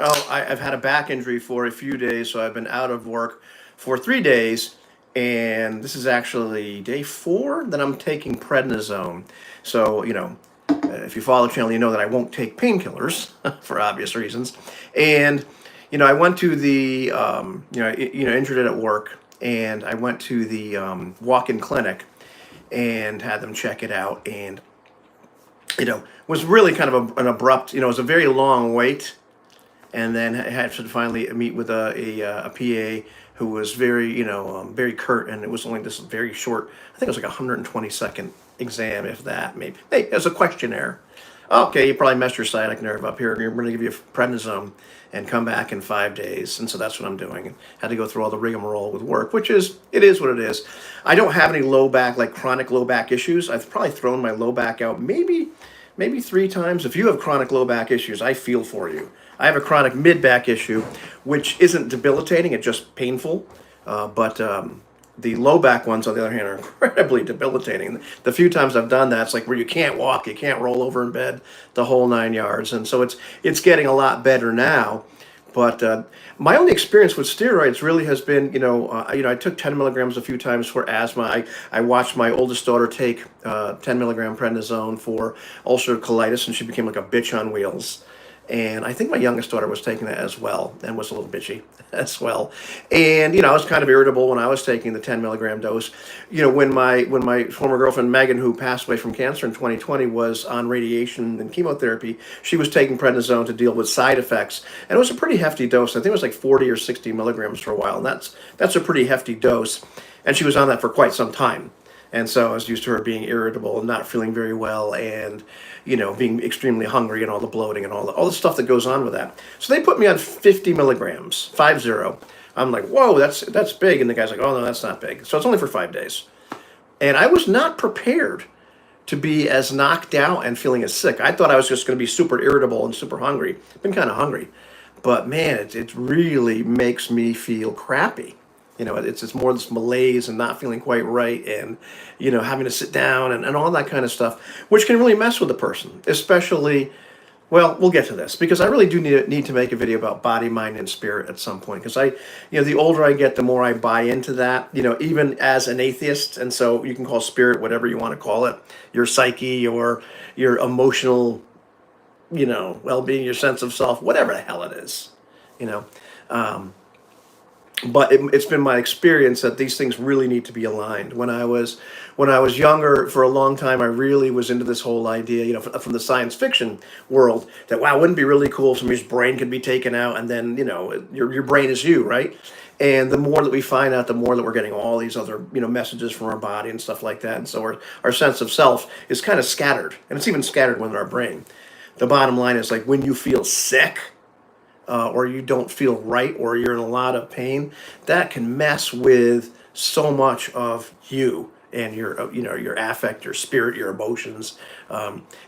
Oh, I've had a back injury for a few days, so I've been out of work for 3 days, and this is actually day four that I'm taking prednisone. So, if you follow the channel, you know that I won't take painkillers for obvious reasons. And, I went to the, injured it at work, and I went to the walk-in clinic and had them check it out, and, was really kind of an abrupt, it was a very long wait, and then I had to finally meet with a PA who was very, very curt, and it was only this very short. I think it was like a 120-second exam, if that. Maybe, hey, it was a questionnaire. Okay, you probably messed your sciatic nerve up here. We're going to give you prednisone and come back in 5 days. And so that's what I'm doing. And had to go through all the rigmarole with work, which is, it is what it is. I don't have any low back, like chronic low back issues. I've probably thrown my low back out maybe 3 times. If you have chronic low back issues, I feel for you. I have a chronic mid back issue, which isn't debilitating, it's just painful. But the low back ones, on the other hand, are incredibly debilitating. The few times I've done that, it's like where you can't walk, you can't roll over in bed, the whole 9 yards. And so it's getting a lot better now. But my only experience with steroids really has been, I took 10 milligrams a few times for asthma. I watched my oldest daughter take 10 milligram prednisone for ulcerative colitis, and she became like a bitch on wheels. And I think my youngest daughter was taking that as well and was a little bitchy as well. And, I was kind of irritable when I was taking the 10 milligram dose. When my former girlfriend, Megan, who passed away from cancer in 2020, was on radiation and chemotherapy, she was taking prednisone to deal with side effects. And it was a pretty hefty dose. I think it was like 40 or 60 milligrams for a while. And that's a pretty hefty dose. And she was on that for quite some time. And so I was used to her being irritable and not feeling very well, and being extremely hungry, and all the bloating and all the stuff that goes on with that. So they put me on 50 milligrams, 50. I'm like, whoa, that's big. And the guy's like, oh no, that's not big. So it's only for 5 days. And I was not prepared to be as knocked out and feeling as sick. I thought I was just going to be super irritable and super hungry. I've been kind of hungry, but man, it really makes me feel crappy. It's more this malaise and not feeling quite right, and having to sit down and all that kind of stuff, which can really mess with a person, especially. Well, we'll get to this, because I really do need to make a video about body, mind, and spirit at some point, because the older I get, the more I buy into that, even as an atheist. And so you can call spirit whatever you want to call it, your psyche or your emotional, well-being, your sense of self, whatever the hell it is, you know. But it's been my experience that these things really need to be aligned. When I was younger, for a long time, I really was into this whole idea, from the science fiction world, that wow, wouldn't it be really cool if somebody's brain could be taken out, and then your brain is you, right? And the more that we find out, the more that we're getting all these other messages from our body and stuff like that. And so our sense of self is kind of scattered, and it's even scattered within our brain. The bottom line is, like, when you feel sick, or you don't feel right, or you're in a lot of pain, that can mess with so much of you and your affect, your spirit, your emotions,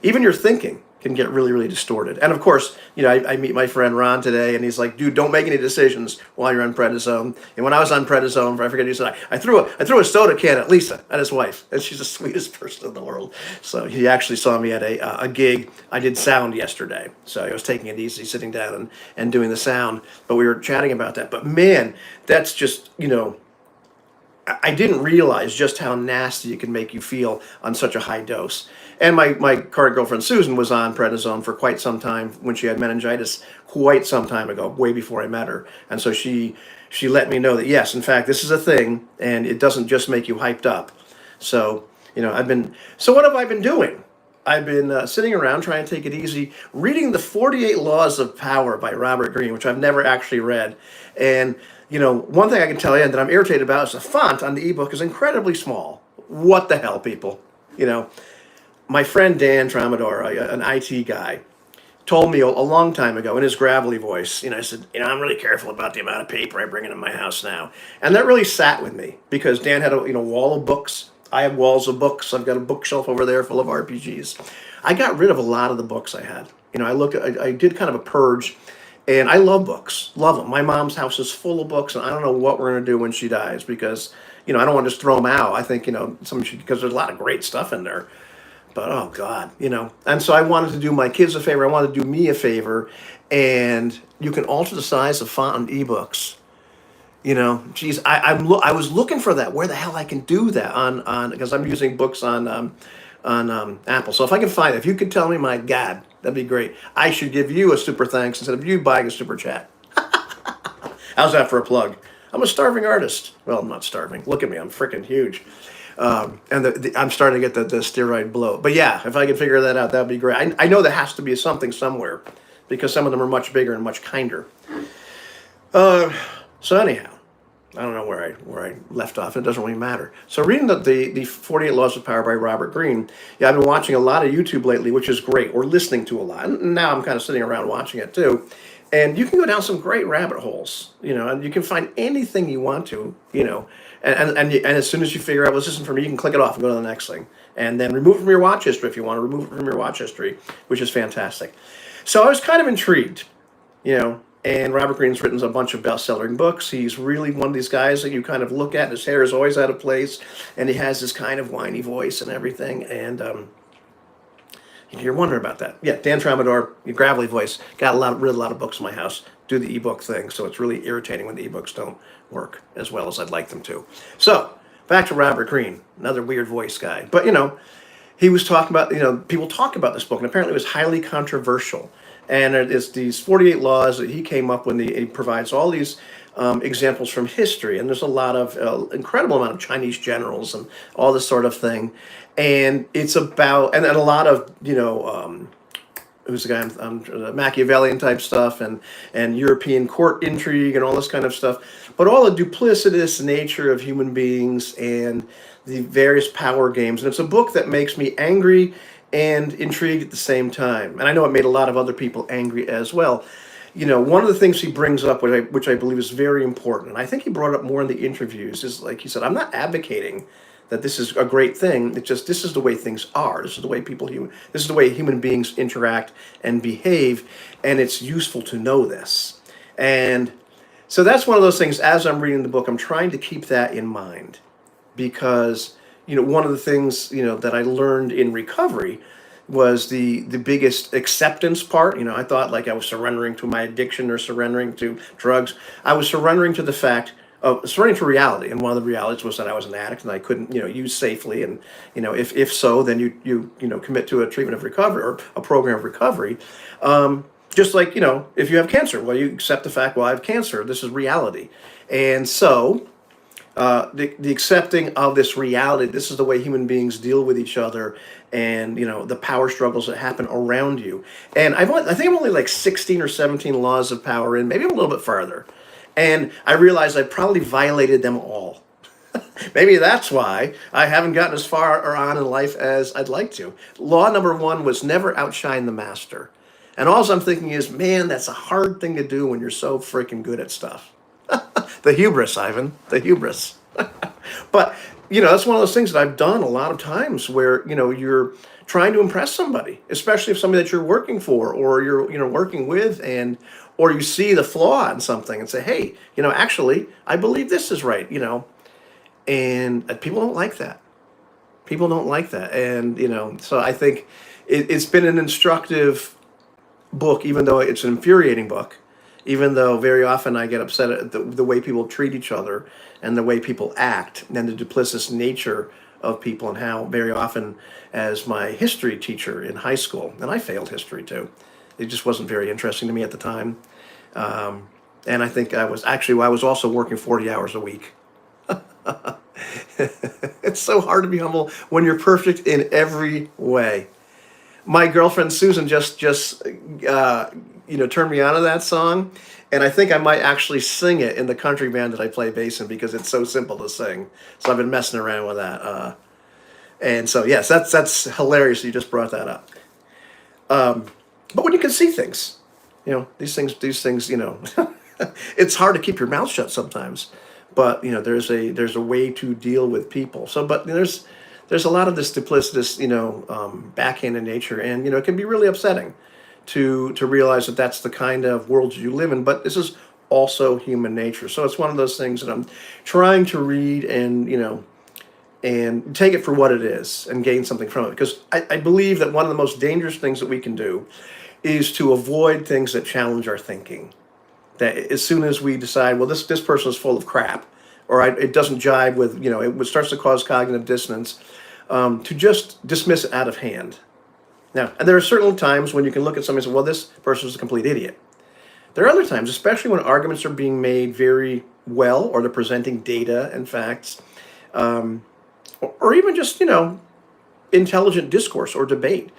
even your thinking can get really, really distorted. And of course, I meet my friend Ron today, and he's like, dude, don't make any decisions while you're on prednisone. And when I was on prednisone, I forget, he said, I threw a soda can at Lisa, at his wife, and she's the sweetest person in the world. So he actually saw me at a gig. I did sound yesterday, so I was taking it easy, sitting down and doing the sound, but we were chatting about that. But man, that's just, I didn't realize just how nasty it can make you feel on such a high dose. And my current girlfriend Susan was on prednisone for quite some time when she had meningitis, quite some time ago, way before I met her. And so she let me know that yes, in fact, this is a thing, and it doesn't just make you hyped up. So so what have I been doing? I've been sitting around trying to take it easy, reading the 48 Laws of Power by Robert Greene, which I've never actually read. And one thing I can tell you that I'm irritated about is the font on the ebook is incredibly small. What the hell, people? My friend Dan Tramador, an IT guy, told me a long time ago in his gravelly voice, I said, I'm really careful about the amount of paper I bring into my house now. And that really sat with me, because Dan had a wall of books. I have walls of books. I've got a bookshelf over there full of RPGs. I got rid of a lot of the books I had. I did kind of a purge, and I love books, love them. My mom's house is full of books, and I don't know what we're going to do when she dies, because, I don't want to just throw them out. I think, because there's a lot of great stuff in there. But oh God, And so I wanted to do my kids a favor. I wanted to do me a favor, and you can alter the size of font on ebooks. Geez, I was looking for that. Where the hell I can do that on because I'm using books on Apple. So if I can find it, if you could tell me, my God, that'd be great. I should give you a super thanks instead of you buying a super chat. How's that for a plug? I'm a starving artist. Well, I'm not starving. Look at me. I'm freaking huge. And I'm starting to get the steroid blow. But yeah, if I could figure that out, that'd be great. I know there has to be something somewhere because some of them are much bigger and much kinder. So anyhow, I don't know where I left off. It doesn't really matter. So reading the 48 Laws of Power by Robert Greene, yeah, I've been watching a lot of YouTube lately, which is great, or listening to a lot. And now I'm kind of sitting around watching it too. And you can go down some great rabbit holes, and you can find anything you want to, and as soon as you figure out what's this for me, you can click it off and go to the next thing. And then remove it from your watch history if you want to remove it from your watch history, which is fantastic. So I was kind of intrigued, and Robert Greene's written a bunch of best-selling books. He's really one of these guys that you kind of look at, his hair is always out of place, and he has this kind of whiny voice and everything, and you're wondering about that. Yeah, Dan Tramador, your gravelly voice, read a lot of books in my house, do the ebook thing, so it's really irritating when the ebooks don't work as well as I'd like them to. So, back to Robert Greene, another weird voice guy. But, he was talking about, people talk about this book, and apparently it was highly controversial. And it's these 48 laws that he came up with. He provides all these examples from history. And there's a lot of, incredible amount of Chinese generals and all this sort of thing. And it's about, and a lot of, who's the guy, Machiavellian type stuff and European court intrigue and all this kind of stuff. But all the duplicitous nature of human beings and the various power games. And it's a book that makes me angry and intrigued at the same time. And I know it made a lot of other people angry as well. One of the things he brings up, which I believe is very important, and I think he brought it up more in the interviews, is like he said, I'm not advocating that this is a great thing. It's just, this is the way things are. This is the way this is the way human beings interact and behave, and it's useful to know this. And so that's one of those things, as I'm reading the book, I'm trying to keep that in mind, because one of the things, that I learned in recovery was the biggest acceptance part. I thought like I was surrendering to my addiction or surrendering to drugs. I was surrendering to the fact of surrendering to reality. And one of the realities was that I was an addict and I couldn't, use safely. And, if so, then you commit to a treatment of recovery or a program of recovery. Just like, if you have cancer, well, you accept the fact, well, I have cancer. This is reality. And so the accepting of this reality, this is the way human beings deal with each other, and the power struggles that happen around you. And I think I'm only like 16 or 17 laws of power in, maybe a little bit farther. And I realized I probably violated them all. Maybe that's why I haven't gotten as far or on in life as I'd like to. Law number 1 was never outshine the master. And all I'm thinking is, man, that's a hard thing to do when you're so freaking good at stuff. The hubris, Ivan, the hubris. But, that's one of those things that I've done a lot of times where, you're trying to impress somebody, especially if somebody that you're working for or you're, working with, or you see the flaw in something and say, hey, actually, I believe this is right, and people don't like that. People don't like that. And, so I think it's been an instructive book, even though it's an infuriating book. Even though very often I get upset at the way people treat each other and the way people act and the duplicitous nature of people, and how very often, as my history teacher in high school, and I failed history too, it just wasn't very interesting to me at the time. And I think I was also working 40 hours a week. It's so hard to be humble when you're perfect in every way. My girlfriend Susan just turned me on to that song, and I think I might actually sing it in the country band that I play bass in because it's so simple to sing. So I've been messing around with that, and so yes, that's hilarious that you just brought that up. But when you can see things, these things, it's hard to keep your mouth shut sometimes. But there's a way to deal with people. So, but there's a lot of this duplicitous, backhanded nature, and it can be really upsetting to realize that that's the kind of world you live in. But this is also human nature. So it's one of those things that I'm trying to read and and take it for what it is and gain something from it. Because I believe that one of the most dangerous things that we can do is to avoid things that challenge our thinking. That as soon as we decide, well, this person is full of crap, or it doesn't jive with, it starts to cause cognitive dissonance, to just dismiss it out of hand. Now, and there are certain times when you can look at somebody and say, well, this person is a complete idiot. There are other times, especially when arguments are being made very well, or they're presenting data and facts, or even just, intelligent discourse or debate,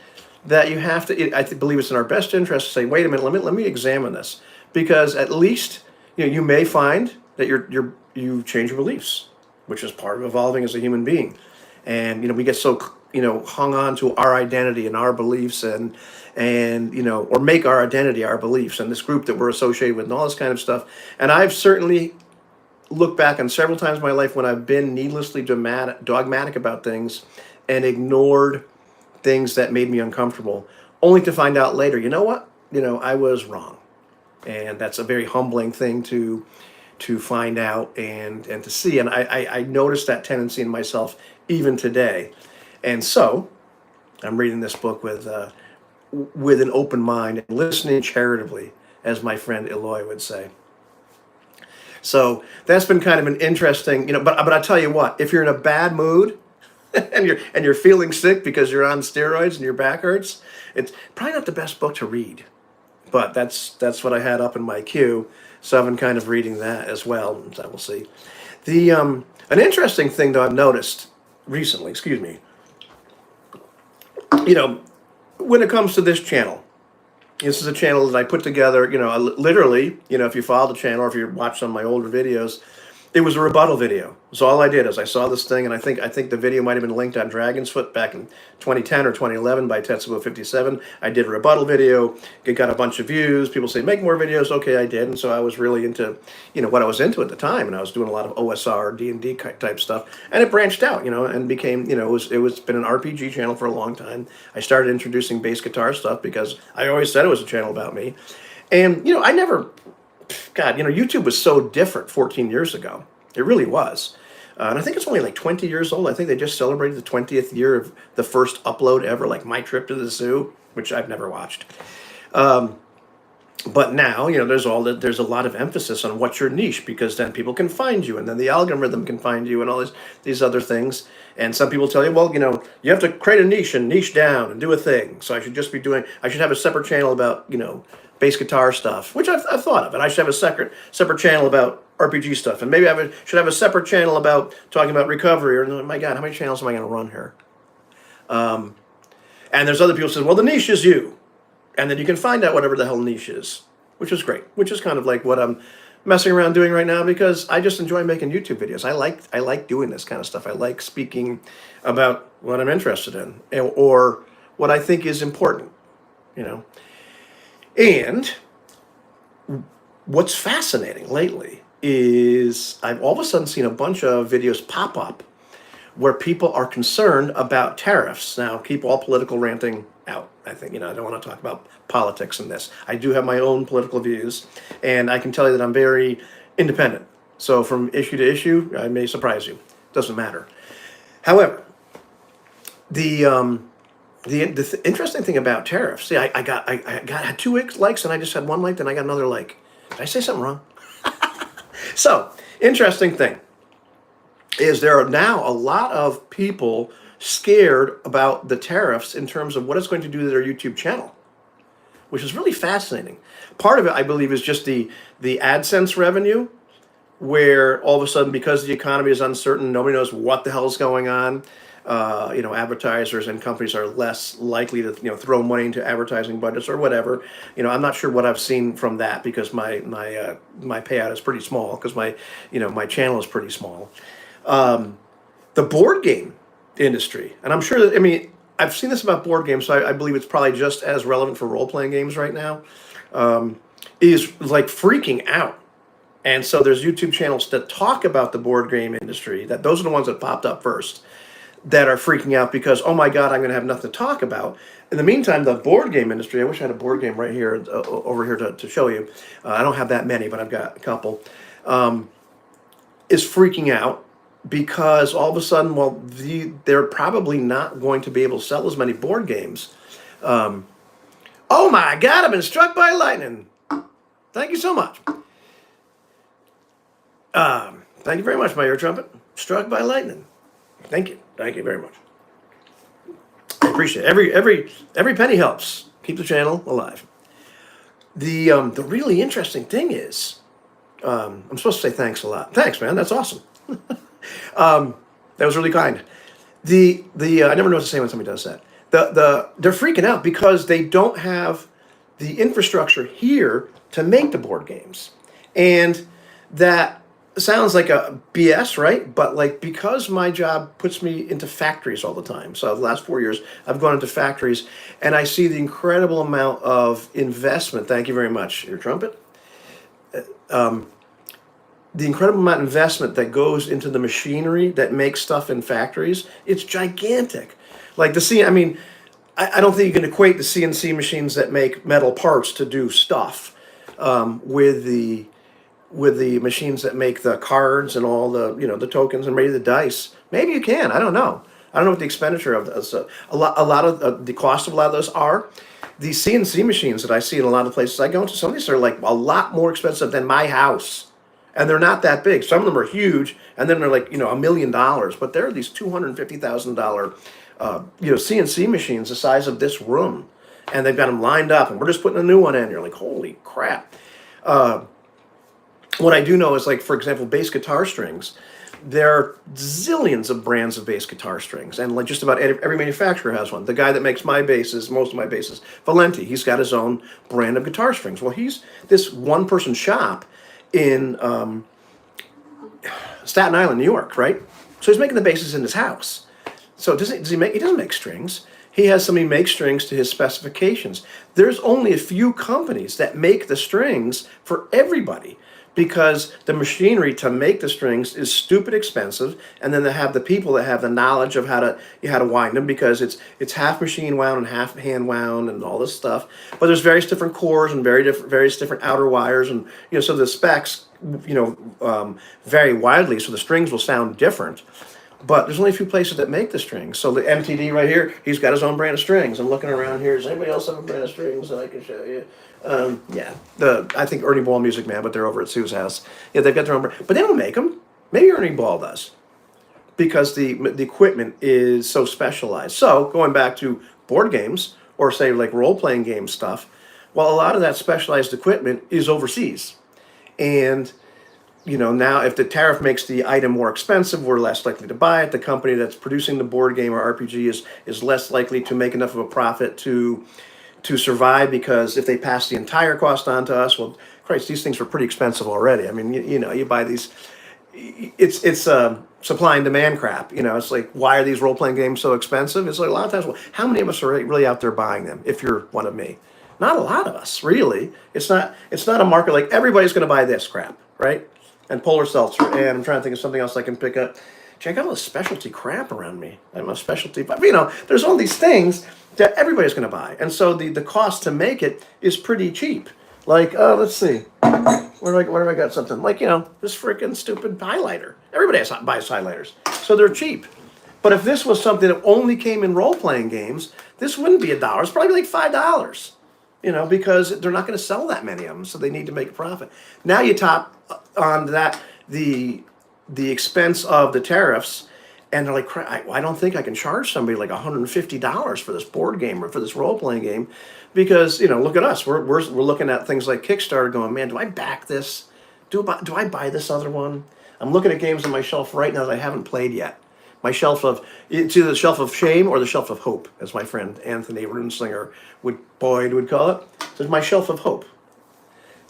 that you have to, I believe it's in our best interest to say, wait a minute, let me examine this. Because at least, you may find that you change your beliefs, which is part of evolving as a human being. And, we get so, hung on to our identity and our beliefs and or make our identity our beliefs and this group that we're associated with and all this kind of stuff. And I've certainly looked back on several times in my life when I've been needlessly dogmatic about things and ignored things that made me uncomfortable, only to find out later, you know what? I was wrong. And that's a very humbling thing to find out and to see. And I noticed that tendency in myself even today. And so I'm reading this book with an open mind and listening charitably, as my friend Eloy would say. So that's been kind of an interesting, but I tell you what, if you're in a bad mood and you're feeling sick because you're on steroids and your back hurts, it's probably not the best book to read. But that's what I had up in my queue, so I've been kind of reading that as well. So we'll see. An interesting thing though I've noticed recently, when it comes to this channel, this is a channel that I put together, literally, if you follow the channel or if you watch some of my older videos, it was a rebuttal video. So all I did is I saw this thing, and I think the video might have been linked on Dragon's Foot back in 2010 or 2011 by Tetsubo57. I did a rebuttal video. It got a bunch of views. People say, make more videos. Okay, I did. And so I was really into, what I was into at the time, and I was doing a lot of OSR, D&D type stuff. And it branched out, and became, it was been an RPG channel for a long time. I started introducing bass guitar stuff because I always said it was a channel about me. And, I never... God, YouTube was so different 14 years ago. It really was. And I think it's only like 20 years old. I think they just celebrated the 20th year of the first upload ever, like My Trip to the Zoo, which I've never watched. But now, there's a lot of emphasis on what's your niche, because then people can find you, and then the algorithm can find you, and all these other things. And some people tell you, well, you have to create a niche and niche down and do a thing. So I should have a separate channel about, bass guitar stuff, which I've thought of, and I should have a separate channel about RPG stuff, and maybe should have a separate channel about talking about recovery. Or my God, how many channels am I going to run here? And there's other people who say, well, the niche is you, and then you can find out whatever the hell niche is, which is great, which is kind of like what I'm messing around doing right now, because I just enjoy making YouTube videos. I like doing this kind of stuff. I like speaking about what I'm interested in or what I think is important, And what's fascinating lately is I've all of a sudden seen a bunch of videos pop up where people are concerned about tariffs. Now, keep all political ranting out. I think, I don't want to talk about politics in this. I do have my own political views, and I can tell you that I'm very independent. So from issue to issue, I may surprise you. Doesn't matter. However, the interesting thing about tariffs, see, I had 2 likes, and I just had 1 like, then I got another like. Did I say something wrong? So, interesting thing is there are now a lot of people scared about the tariffs in terms of what it's going to do to their YouTube channel, which is really fascinating. Part of it, I believe, is just the AdSense revenue, where all of a sudden, because the economy is uncertain, nobody knows what the hell is going on. Advertisers and companies are less likely to throw money into advertising budgets or whatever. I'm not sure what I've seen from that, because my payout is pretty small, because my channel is pretty small. The board game industry, and I'm sure that I've seen this about board games, so I believe it's probably just as relevant for role-playing games right now, is like freaking out. And so there's YouTube channels that talk about the board game industry, those are the ones that popped up first, that are freaking out because, oh my God, I'm going to have nothing to talk about. In the meantime, the board game industry, I wish I had a board game right here, over here to show you. I don't have that many, but I've got a couple, is freaking out because all of a sudden, well, they're probably not going to be able to sell as many board games. Um, oh my God, I've been struck by lightning. Thank you so much. Thank you very much, my ear trumpet. Struck by lightning. Thank you. Thank you very much. I appreciate it. Every penny helps. Keep the channel alive. The really interesting thing is, I'm supposed to say thanks a lot. Thanks, man. That's awesome. That was really kind. I never know what to say when somebody does that. They're freaking out because they don't have the infrastructure here to make the board games, and that sounds like a BS, right? But like, because my job puts me into factories all the time. So the last 4 years, I've gone into factories, and I see the incredible amount of investment. Thank you very much, your trumpet. The incredible amount of investment that goes into the machinery that makes stuff in factories. It's gigantic. Like I mean, I don't think you can equate the CNC machines that make metal parts to do stuff with the machines that make the cards and all the the tokens and maybe the dice. Maybe you can. I don't know. I don't know what the expenditure of this. A lot of the cost of a lot of those are. These CNC machines that I see in a lot of places I go into, some of these are like a lot more expensive than my house, and they're not that big. Some of them are huge, and then they're like $1 million. But there are these $250,000 CNC machines the size of this room, and they've got them lined up, and we're just putting a new one in. You're like, holy crap. What I do know is, like, for example, bass guitar strings. There are zillions of brands of bass guitar strings, and like just about every manufacturer has one. The guy that makes my basses, most of my basses, Valenti, he's got his own brand of guitar strings. Well, he's this one-person shop in Staten Island, New York, right? So he's making the basses in his house. So does he make? He doesn't make strings. He has somebody make strings to his specifications. There's only a few companies that make the strings for everybody, because the machinery to make the strings is stupid expensive, and then they have the people that have the knowledge of how to wind them, because it's half machine wound and half hand wound and all this stuff. But there's various different cores and various different outer wires, and so the specs vary widely, so the strings will sound different. But there's only a few places that make the strings. So the MTD right here, he's got his own brand of strings. I'm looking around here. Does anybody else have a brand of strings that I can show you? I think Ernie Ball Music Man, but they're over at Sue's house. Yeah, they've got their own brand, but they don't make them. Maybe Ernie Ball does, because the equipment is so specialized. So going back to board games, or say like role-playing game stuff, well, a lot of that specialized equipment is overseas, and now if the tariff makes the item more expensive, we're less likely to buy it. The company that's producing the board game or RPG is less likely to make enough of a profit to survive, because if they pass the entire cost on to us, well, Christ, these things are pretty expensive already. I mean, you buy these, it's supply and demand crap. It's like, why are these role-playing games so expensive? It's like, a lot of times, well, how many of us are really out there buying them? If you're one of me, not a lot of us, really. It's not a market like everybody's going to buy this crap, right? And Polar Seltzer, and I'm trying to think of something else I can pick up. Check out all the specialty crap around me. I'm a specialty, but there's all these things that everybody's going to buy, and so the cost to make it is pretty cheap. Like, let's see, where have I got something like this freaking stupid highlighter. Everybody buys highlighters, so they're cheap. But if this was something that only came in role-playing games, this wouldn't be $1. It's probably like $5. Because they're not going to sell that many of them, so they need to make a profit. Now you top on that the expense of the tariffs, and they're like, I don't think I can charge somebody like $150 for this board game or for this role-playing game, because look at us, we're looking at things like Kickstarter, going, man, do I back this? Do I buy this other one? I'm looking at games on my shelf right now that I haven't played yet. It's either the shelf of shame or the shelf of hope, as my friend Anthony Runslinger would call it. So it's my shelf of hope.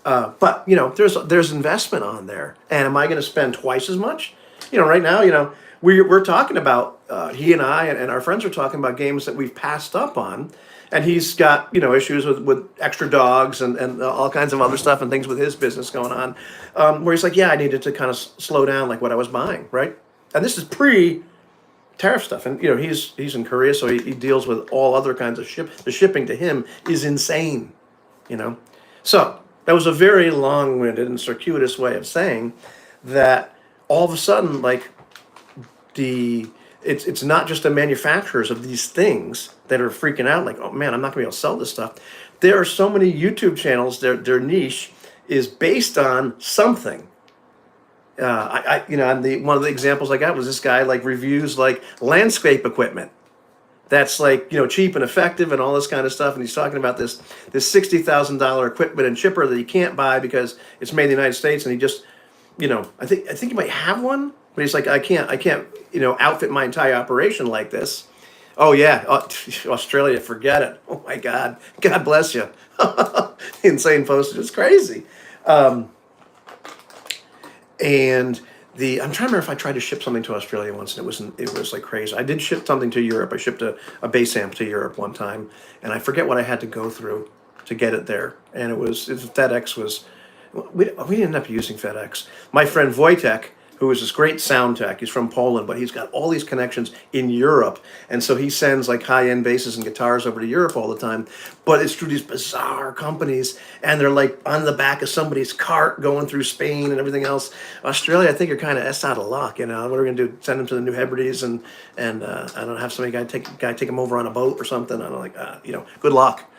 But there's investment on there, and am I going to spend twice as much? Right now, we're talking about he and I and our friends are talking about games that we've passed up on, and he's got issues with extra dogs and all kinds of other stuff and things with his business going on, where he's like, yeah, I needed to kind of slow down like what I was buying, right? And this is tariff stuff, and he's in Korea, so he deals with all other kinds of the shipping to him is insane, so that was a very long-winded and circuitous way of saying that all of a sudden, like, it's not just the manufacturers of these things that are freaking out like, oh man, I'm not gonna be able to sell this stuff. There are so many YouTube channels, their niche is based on something. And one of the examples I got was this guy like reviews like landscape equipment that's like cheap and effective and all this kind of stuff, and he's talking about this $60,000 equipment and chipper that you can't buy because it's made in the United States, and he just I think he might have one, but he's like, I can't outfit my entire operation like this. Oh yeah, Australia, forget it. Oh my God, God bless you. Insane postage, it's crazy. And I'm trying to remember if I tried to ship something to Australia once, and it was like crazy. I did ship something to Europe. I shipped a base amp to Europe one time, and I forget what I had to go through to get it there. And FedEx was, we didn't end up using FedEx. My friend Wojtek, who is this great sound tech, he's from Poland, but he's got all these connections in Europe, and so he sends like high-end basses and guitars over to Europe all the time. But it's through these bizarre companies, and they're like on the back of somebody's cart going through Spain and everything else. Australia, I think you're kind of out of luck. What are we gonna do? Send them to the New Hebrides and I don't know, have somebody take them over on a boat or something? I don't like good luck.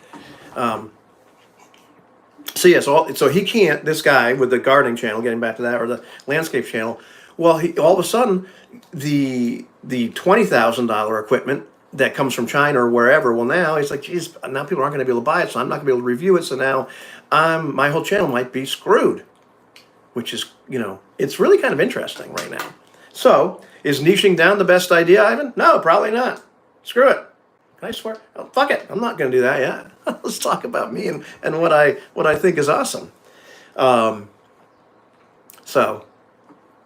So yeah, so he can't. This guy with the gardening channel, getting back to that, or the landscape channel. Well, all of a sudden, the $20,000 equipment that comes from China or wherever. Well, now he's like, geez, now people aren't going to be able to buy it, so I'm not going to be able to review it. So now, my whole channel might be screwed, which is it's really kind of interesting right now. So is niching down the best idea, Ivan? No, probably not. Screw it. Can I swear? Oh, fuck it. I'm not going to do that yet. Let's talk about me and what I think is awesome. So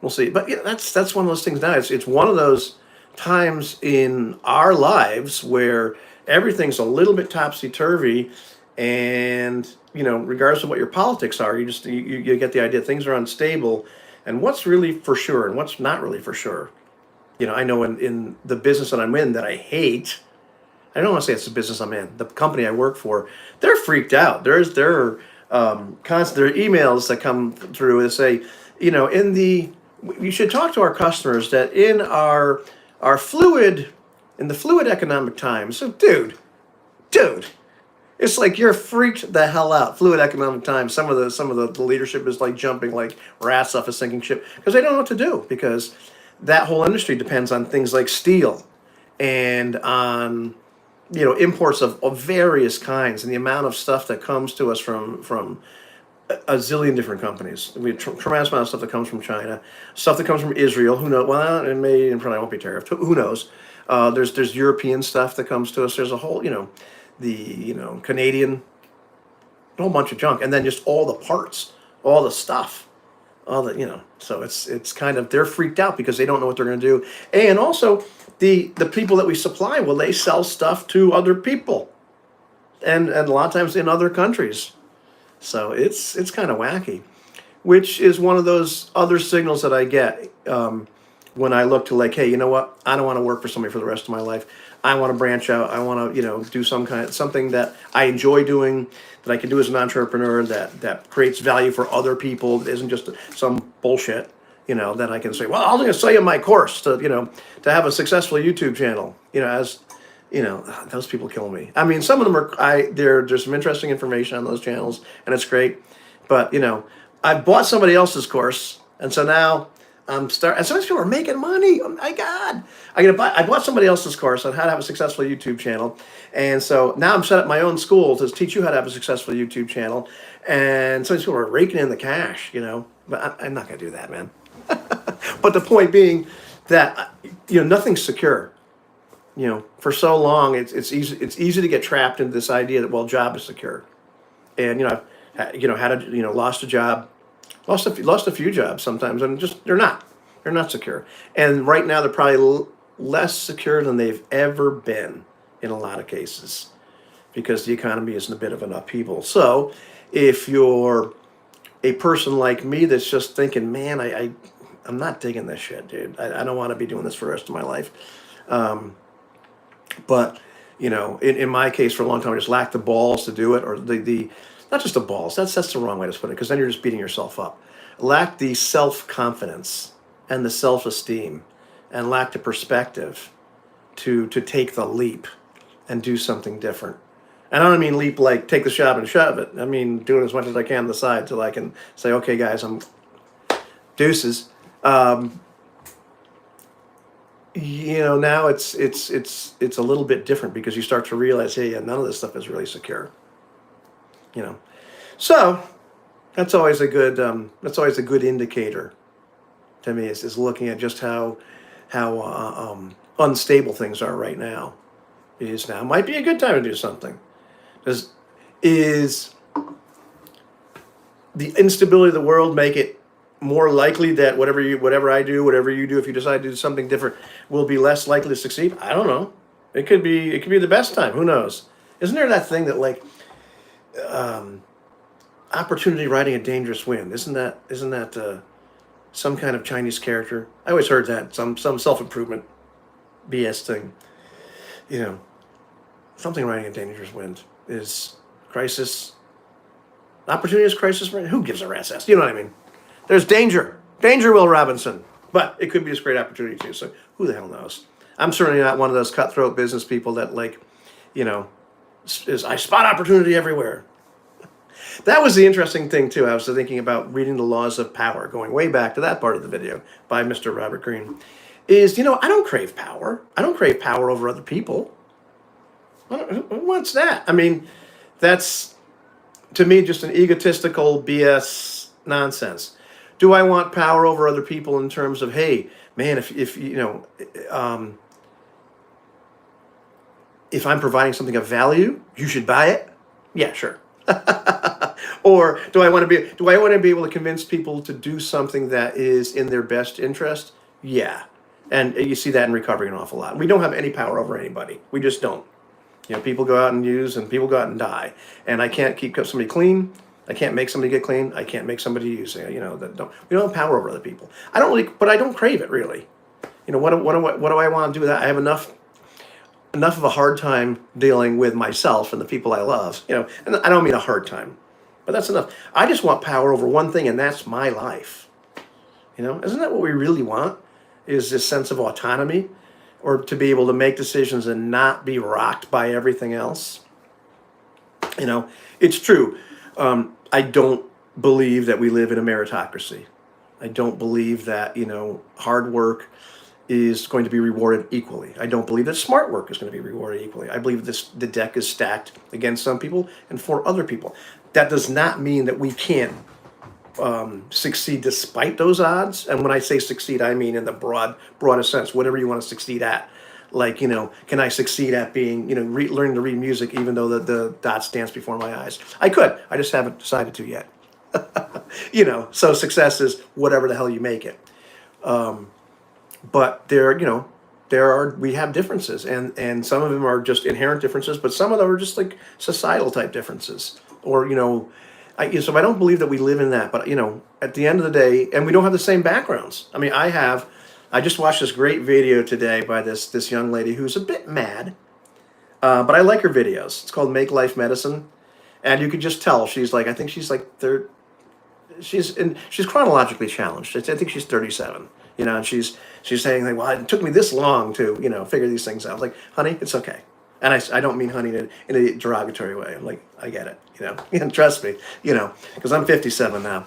we'll see. But that's one of those things now. It's one of those times in our lives where everything's a little bit topsy-turvy, and regardless of what your politics are, you get the idea things are unstable, and what's really for sure and what's not really for sure. I know in the business that I'm in that I hate. I don't want to say it's the business I'm in. The company I work for, they're freaked out. There are emails that come through that say, you should talk to our customers that in the fluid economic times. So, dude, it's like you're freaked the hell out. Fluid economic times. Some of the leadership is like jumping like rats off a sinking ship because they don't know what to do, because that whole industry depends on things like steel and on imports of various kinds, and the amount of stuff that comes to us from a zillion different companies. We have tremendous amount of stuff that comes from China, stuff that comes from Israel. Who knows? Well, it may and probably won't be tariffed. Who knows? There's European stuff that comes to us. There's a whole the Canadian, a whole bunch of junk, and then just all the parts, all the stuff, all the So it's kind of, they're freaked out because they don't know what they're going to do, and also. The people that we supply, well, they sell stuff to other people, and a lot of times in other countries. So it's kind of wacky, which is one of those other signals that I get when I look to like, hey, you know what? I don't want to work for somebody for the rest of my life. I want to branch out. I want to do something that I enjoy doing, that I can do as an entrepreneur, that creates value for other people. That isn't just some bullshit. That I can say, well, I'm going to sell you my course to have a successful YouTube channel. Those people kill me. I mean, some of them there's some interesting information on those channels, and it's great. But I bought somebody else's course, and so now and some of these people are making money. Oh my God! I bought somebody else's course on how to have a successful YouTube channel, and so now I'm set up my own school to teach you how to have a successful YouTube channel. And some of these people are raking in the cash, But I'm not going to do that, man. But the point being that nothing's secure. For so long it's easy to get trapped into this idea that job is secure, and I've lost a job, lost a few jobs sometimes, and just they're not secure. And right now they're probably less secure than they've ever been in a lot of cases, because the economy is in a bit of an upheaval. So if you're a person like me that's just thinking, man, I'm not digging this shit, dude. I don't want to be doing this for the rest of my life. But in my case, for a long time, I just lacked the balls to do it, or the not just the balls. That's the wrong way to put it, because then you're just beating yourself up. Lacked the self-confidence and the self-esteem and lack the perspective to take the leap and do something different. And I don't mean leap like take the shot and shove it. I mean doing as much as I can on the side till I can say, okay, guys, I'm deuces. Now it's a little bit different because you start to realize, hey, yeah, none of this stuff is really secure. So that's always a good indicator to me is looking at just how unstable things are right now. Now might be a good time to do something. Is the instability of the world make it more likely that whatever I do, whatever you do, if you decide to do something different, will be less likely to succeed? I don't know. It could be the best time. Who knows? Isn't there that thing that like opportunity riding a dangerous wind? Isn't that some kind of Chinese character? I always heard that some self-improvement BS thing. Something riding a dangerous wind is crisis. Opportunity is crisis. Who gives a rat's ass? You know what I mean? There's danger, Will Robinson, but it could be this great opportunity too. So who the hell knows? I'm certainly not one of those cutthroat business people that I spot opportunity everywhere. That was the interesting thing too. I was thinking about reading The Laws of Power, going way back to that part of the video by Mr. Robert Greene. I don't crave power. I don't crave power over other people. Who wants that? I mean, that's, to me, just an egotistical BS nonsense. Do I want power over other people in terms of, hey, man, if I'm providing something of value, you should buy it? Yeah, sure. Or do I want to be able to convince people to do something that is in their best interest? Yeah. And you see that in recovery an awful lot. We don't have any power over anybody. We just don't. People go out and use, and people go out and die. And I can't keep somebody clean. I can't make somebody get clean. I can't make somebody use. We don't have power over other people. But I don't crave it really. What do I want to do with that? I have enough of a hard time dealing with myself and the people I love. And I don't mean a hard time, but that's enough. I just want power over one thing, and that's my life. Isn't that what we really want? Is this sense of autonomy? Or to be able to make decisions and not be rocked by everything else. It's true. I don't believe that we live in a meritocracy. I don't believe that, hard work is going to be rewarded equally. I don't believe that smart work is going to be rewarded equally. I believe the deck is stacked against some people and for other people. That does not mean that we can't succeed despite those odds. And when I say succeed, I mean in the broadest sense, whatever you want to succeed at. Like, can I succeed at being, learning to read music even though the dots dance before my eyes? I could. I just haven't decided to yet. So success is whatever the hell you make it. But we have differences, and some of them are just inherent differences, but some of them are just like societal type differences. Or, so I don't believe that we live in that, but at the end of the day, and we don't have the same backgrounds. I mean, I just watched this great video today by this young lady who's a bit mad, but I like her videos. It's called Make Life Medicine, and you could just tell she's like, I think she's like she's chronologically challenged. I think she's 37, and she's saying like, well, it took me this long to figure these things out. Like, honey, it's okay. And I don't mean honey in a derogatory way. I'm like, I get it, and trust me, because I'm 57 now.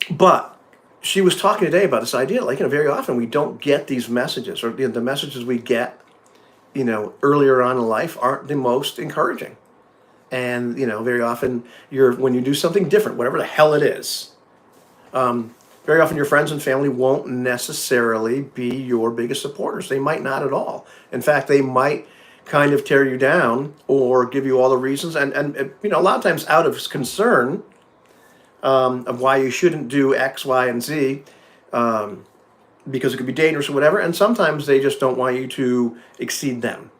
But she was talking today about this idea, like, very often we don't get these messages, or the messages we get, earlier on in life aren't the most encouraging. And, very often when you do something different, whatever the hell it is, very often your friends and family won't necessarily be your biggest supporters. They might not at all. In fact, they might kind of tear you down or give you all the reasons. And a lot of times out of concern of why you shouldn't do X, Y, and Z, because it could be dangerous or whatever. And sometimes they just don't want you to exceed them.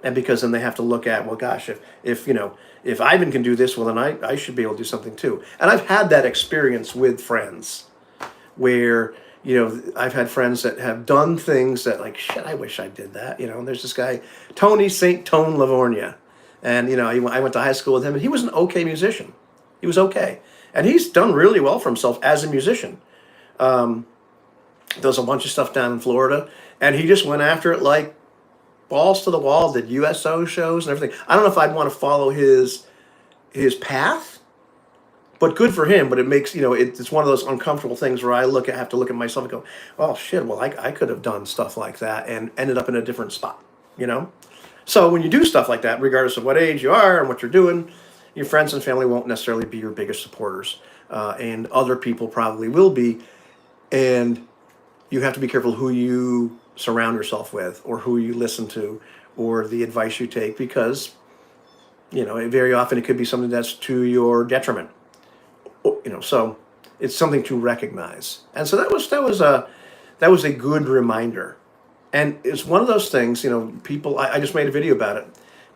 And because then they have to look at, well, gosh, if Ivan can do this, well, then I should be able to do something too. And I've had that experience with friends where, I've had friends that have done things that like, shit, I wish I did that. And there's this guy, Tony St. Tone Livornia. And, I went to high school with him, and he was an okay musician. He was okay. And he's done really well for himself as a musician. does a bunch of stuff down in Florida, and he just went after it like balls to the wall. Did USO shows and everything. I don't know if I'd want to follow his path, but good for him. But it makes, it's one of those uncomfortable things where have to look at myself and go, oh shit, well I could have done stuff like that and ended up in a different spot, So when you do stuff like that, regardless of what age you are and what you're doing, your friends and family won't necessarily be your biggest supporters, and other people probably will be, and you have to be careful who you surround yourself with, or who you listen to, or the advice you take, because very often it could be something that's to your detriment. So it's something to recognize, and so that was a good reminder, and it's one of those things. People. I just made a video about it.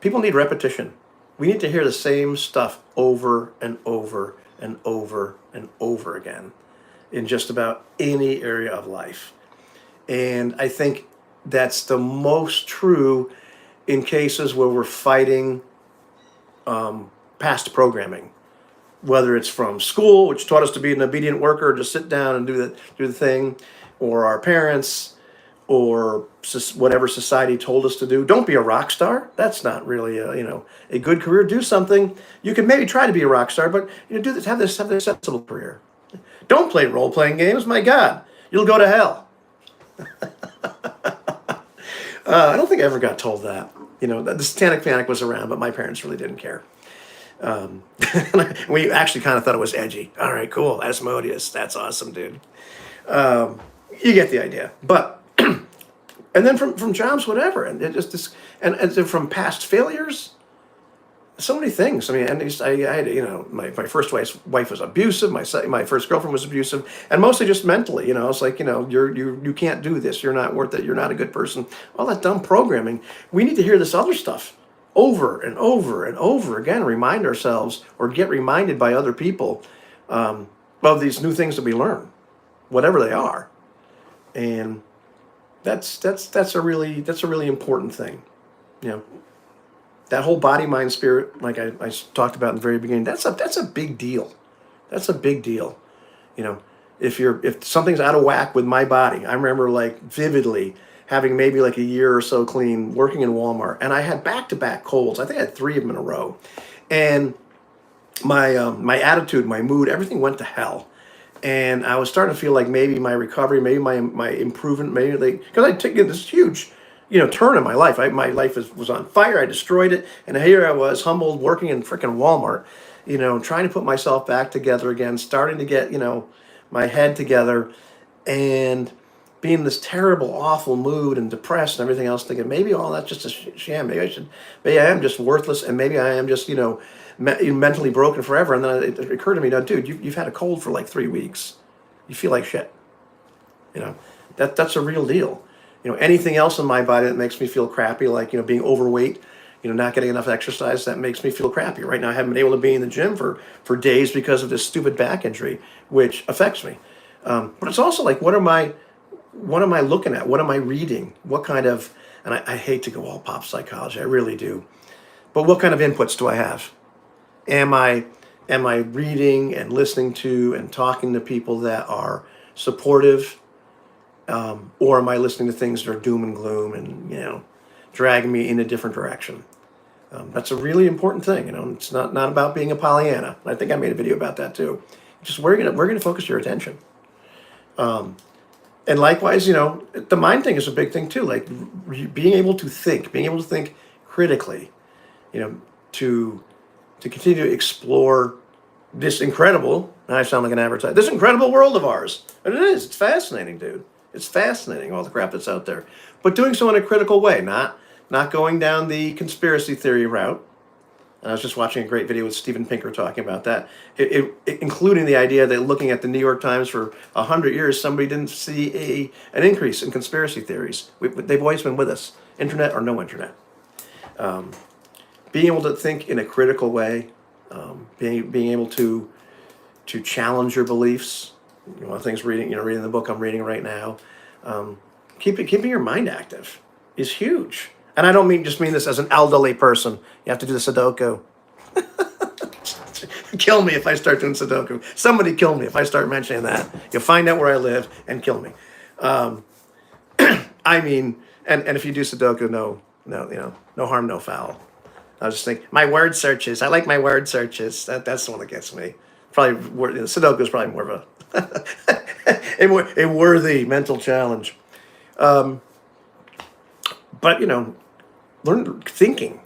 People need repetition. We need to hear the same stuff over and over and over and over again in just about any area of life. And I think that's the most true in cases where we're fighting past programming, whether it's from school, which taught us to be an obedient worker, to sit down and do the thing, or our parents, or whatever society told us to do. Don't be a rock star. That's not really a good career. Do something. You can maybe try to be a rock star, but do this. Have this sensible career. Don't play role-playing games. My God, you'll go to hell. I don't think I ever got told that. The Satanic Panic was around, but my parents really didn't care. We actually kind of thought it was edgy. All right, cool. Asmodeus. That's awesome, dude. You get the idea. But and then from jobs, whatever, and it just this, and then from past failures, so many things. I mean, and I had my first wife was abusive. My first girlfriend was abusive, and mostly just mentally. It's like you can't do this. You're not worth it. You're not a good person. All that dumb programming. We need to hear this other stuff over and over and over again. Remind ourselves, or get reminded by other people of these new things that we learn, whatever they are, and that's a really important thing. That whole body, mind, spirit, like I talked about in the very beginning, that's a big deal. That's a big deal. If something's out of whack with my body, I remember like vividly having maybe like a year or so clean, working in Walmart, and I had back-to-back colds. I think I had 3 of them in a row, and my attitude, my mood, everything went to hell. And I was starting to feel like maybe my recovery, maybe my improvement, because I'd taken this huge, turn in my life. My life was on fire. I destroyed it, and here I was, humbled, working in freaking Walmart, trying to put myself back together again, starting to get, my head together, and being in this terrible, awful mood and depressed and everything else, thinking maybe all that's just a sham. Maybe I am just worthless, and maybe I am just, mentally broken forever. And then it occurred to me, now, dude, you've had a cold for like 3 weeks. You feel like shit. That's a real deal. Anything else in my body that makes me feel crappy, like, being overweight, not getting enough exercise, that makes me feel crappy. Right now, I haven't been able to be in the gym for days because of this stupid back injury, which affects me. But it's also like, what am I looking at? What am I reading? What kind of, and I hate to go all pop psychology, I really do. But what kind of inputs do I have? Am I reading and listening to and talking to people that are supportive, or am I listening to things that are doom and gloom and dragging me in a different direction? That's a really important thing. It's not about being a Pollyanna. I think I made a video about that too. Just where you're gonna focus your attention. And likewise, the mind thing is a big thing too. Like being able to think critically, to continue to explore this incredible, and I sound like an advertiser, this incredible world of ours. And it is. It's fascinating, dude. It's fascinating, all the crap that's out there. But doing so in a critical way, not going down the conspiracy theory route. And I was just watching a great video with Steven Pinker talking about that, including the idea that looking at the New York Times for 100 years, somebody didn't see an increase in conspiracy theories. They've always been with us, internet or no internet. Being able to think in a critical way, being able to challenge your beliefs. One of the things reading the book I'm reading right now, keeping your mind active is huge. And I don't mean this as an elderly person. You have to do the Sudoku. Kill me if I start doing Sudoku. Somebody kill me if I start mentioning that. You'll find out where I live and kill me. I mean, and if you do Sudoku, no harm, no foul. I was just thinking, my word searches. I like my word searches. That's the one that gets me. Probably Sudoku is probably more of a worthy mental challenge. But learn thinking.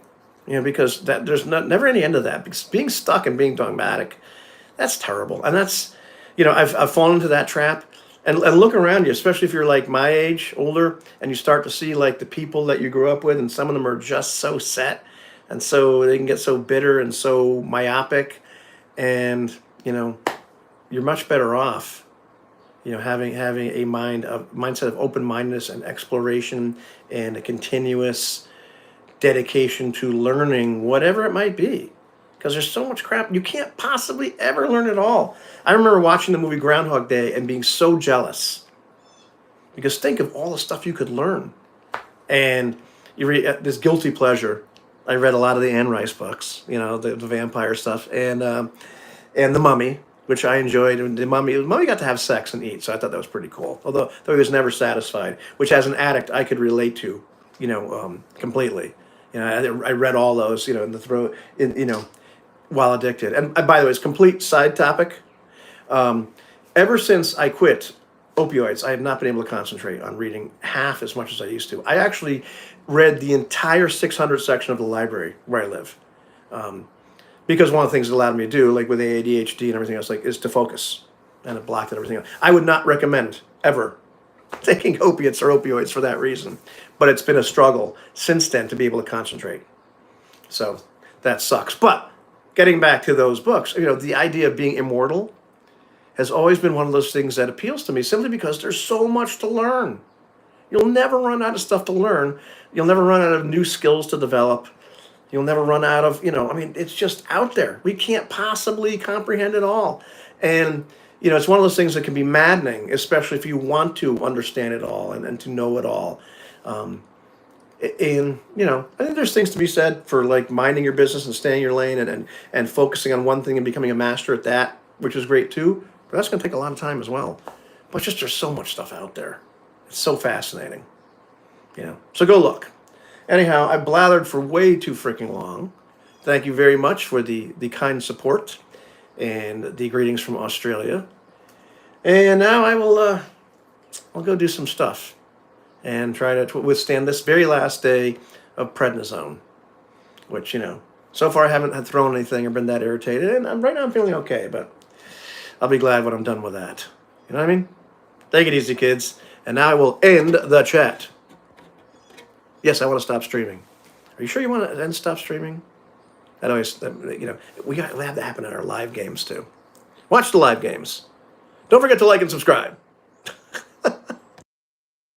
Because there's never any end to that. Because being stuck and being dogmatic, that's terrible. And that's, I've fallen into that trap. And look around you, especially if you're like my age, older, and you start to see like the people that you grew up with, and some of them are just so set, and so they can get so bitter and so myopic, and you're much better off, having a mindset of open-mindedness and exploration and a continuous dedication to learning whatever it might be. Because there's so much crap. You can't possibly ever learn it all. I remember watching the movie Groundhog Day and being so jealous. Because think of all the stuff you could learn. And you read this guilty pleasure. I read a lot of the Anne Rice books, the vampire stuff, and The Mummy, which I enjoyed. And the mummy got to have sex and eat, so I thought that was pretty cool. Although he was never satisfied, which as an addict I could relate to, completely. I read all those, in the throat, while addicted. And by the way, it's a complete side topic. Ever since I quit opioids, I have not been able to concentrate on reading half as much as I used to. I actually read the entire 600 section of the library where I live. Because one of the things it allowed me to do, like with ADHD and everything else, is to focus. And it blocked everything else. I would not recommend, ever, taking opiates or opioids for that reason. But it's been a struggle since then to be able to concentrate. So that sucks. But getting back to those books, the idea of being immortal has always been one of those things that appeals to me, simply because there's so much to learn. You'll never run out of stuff to learn. You'll never run out of new skills to develop. You'll never run out of, it's just out there. We can't possibly comprehend it all. And, it's one of those things that can be maddening, especially if you want to understand it all and to know it all. I think there's things to be said for like minding your business and staying in your lane and focusing on one thing and becoming a master at that, which is great too. But that's going to take a lot of time as well. But just there's so much stuff out there. It's so fascinating. So go look. Anyhow, I blathered for way too freaking long. Thank you very much for the kind support and the greetings from Australia. And now I'll go do some stuff and try to withstand this very last day of prednisone, which, so far I haven't had thrown anything or been that irritated, and right now I'm feeling okay, but I'll be glad when I'm done with that. You know what I mean? Take it easy, kids. And now I will end the chat. Yes, I want to stop streaming. Are you sure you want to stop streaming? That always, we have that happen in our live games too. Watch the live games. Don't forget to like and subscribe.